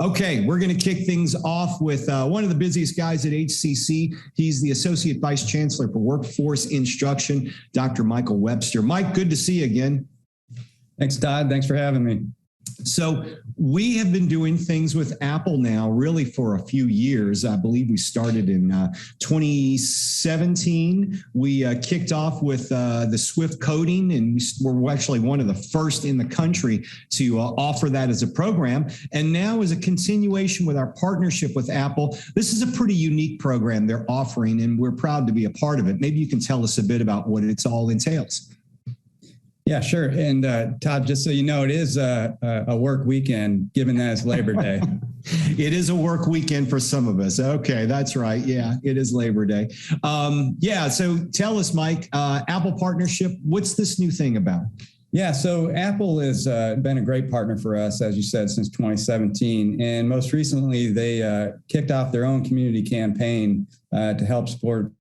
Okay, we're going to kick things off with one of the busiest guys at HCC. He's the Associate Vice Chancellor for Workforce Instruction, Dr. Michael Webster. Mike, good to see you again. Thanks, Todd. Thanks for having me. So we have been doing things with Apple now really for a few years. I believe we started in 2017. We kicked off with the Swift coding, and we're actually one of the first in the country to offer that as a program. And now as a continuation with our partnership with Apple, this is a pretty unique program they're offering, and we're proud to be a part of it. Maybe you can tell us a bit about what it's all entails. Yeah, sure. And Todd, just so you know, it is a work weekend, given that it's Labor Day. It is a work weekend for some of us. Okay, that's right. Yeah, it is Labor Day. So tell us, Mike, Apple partnership, what's this new thing about? Yeah, so Apple has been a great partner for us, as you said, since 2017. And most recently, they kicked off their own community campaign to help support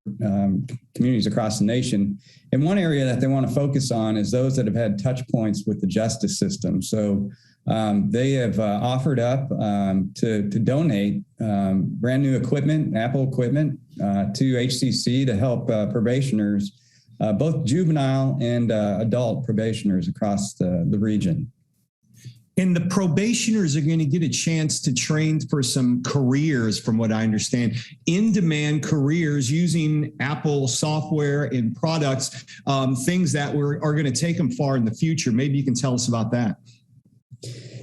communities across the nation. And one area that they want to focus on is those that have had touch points with the justice system. So they have offered up to donate brand new equipment, Apple equipment, to HCC to help probationers, both juvenile and adult probationers across the region. And the probationers are going to get a chance to train for some careers, from what I understand, in-demand careers using Apple software and products, things that are going to take them far in the future. Maybe you can tell us about that.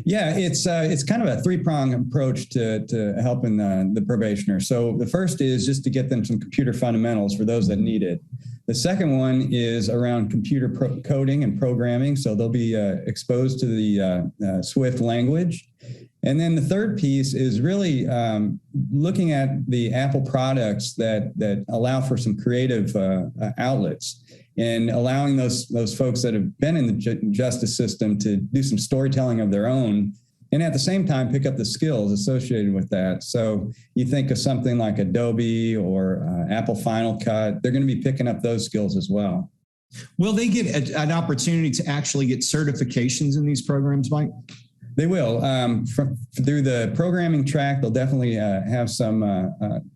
Yeah, it's kind of a three-pronged approach to helping the probationer. So the first is just to get them some computer fundamentals for those that need it. The second one is around computer coding and programming. So they'll be exposed to the Swift language. And then the third piece is really looking at the Apple products that allow for some creative outlets, and allowing those folks that have been in the justice system to do some storytelling of their own, and at the same time pick up the skills associated with that. So you think of something like Adobe or Apple Final Cut, they're going to be picking up those skills as well. Will they get an opportunity to actually get certifications in these programs, Mike? They will. Through the programming track, they'll definitely have some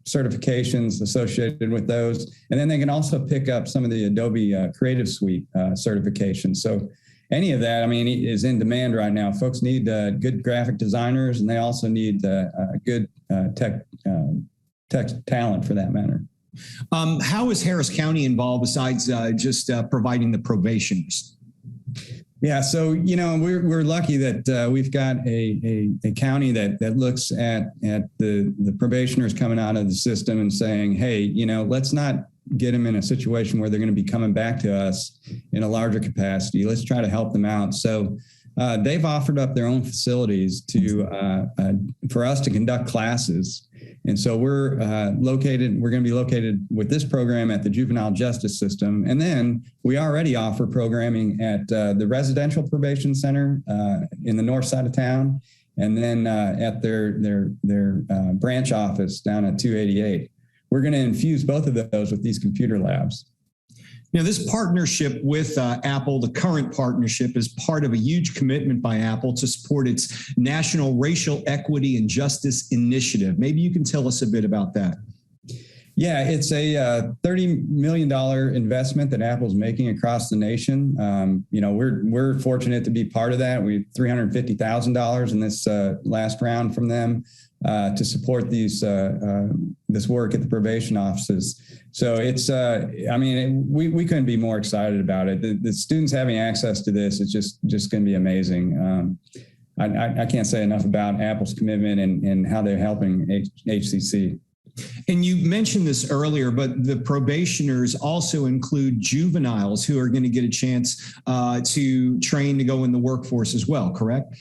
certifications associated with those. And then they can also pick up some of the Adobe Creative Suite certifications. So any of that, I mean, is in demand right now. Folks need good graphic designers, and they also need good tech talent for that matter. How is Harris County involved besides just providing the probationers? Yeah, so we're lucky that we've got a county that looks at the probationers coming out of the system and saying, hey, let's not get them in a situation where they're going to be coming back to us in a larger capacity. Let's try to help them out. So they've offered up their own facilities for us to conduct classes. And so we're going to be located with this program at the Juvenile Justice System. And then we already offer programming at the Residential Probation Center in the north side of town, and then at their branch office down at 288. We're going to infuse both of those with these computer labs. Now, this partnership with Apple, the current partnership, is part of a huge commitment by Apple to support its National Racial Equity and Justice Initiative. Maybe you can tell us a bit about that. Yeah, it's a $30 million investment that Apple's making across the nation. We're fortunate to be part of that. We $350,000 in this last round from them to support this work at the probation offices. So it's, we couldn't be more excited about it. The students having access to this is just going to be amazing. I can't say enough about Apple's commitment and how they're helping HCC. And you mentioned this earlier, but the probationers also include juveniles who are going to get a chance to train to go in the workforce as well, correct?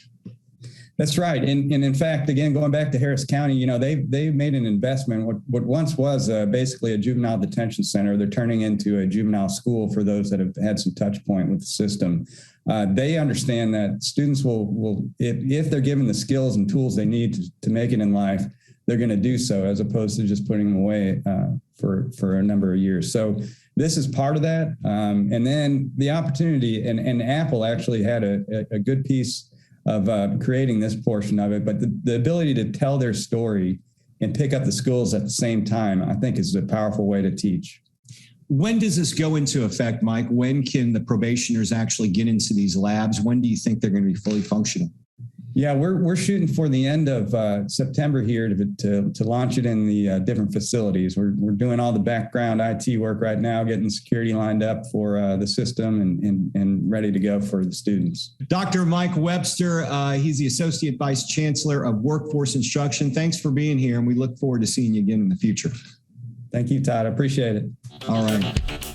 That's right. And in fact, again, going back to Harris County, they've made an investment. What once was basically a juvenile detention center, they're turning into a juvenile school for those that have had some touch point with the system. They understand that students will if they're given the skills and tools they need to make it in life, they're going to do so, as opposed to just putting them away for a number of years. So this is part of that. And then the opportunity, and Apple actually had a good piece creating this portion of it. But the ability to tell their story and pick up the skills at the same time, I think is a powerful way to teach. When does this go into effect, Mike? When can the probationers actually get into these labs? When do you think they're going to be fully functional? Yeah, we're shooting for the end of September here to launch it in the different facilities. We're doing all the background IT work right now, getting security lined up for the system and ready to go for the students. Dr. Mike Webster, he's the Associate Vice Chancellor of Workforce Instruction. Thanks for being here, and we look forward to seeing you again in the future. Thank you, Todd. I appreciate it. All right.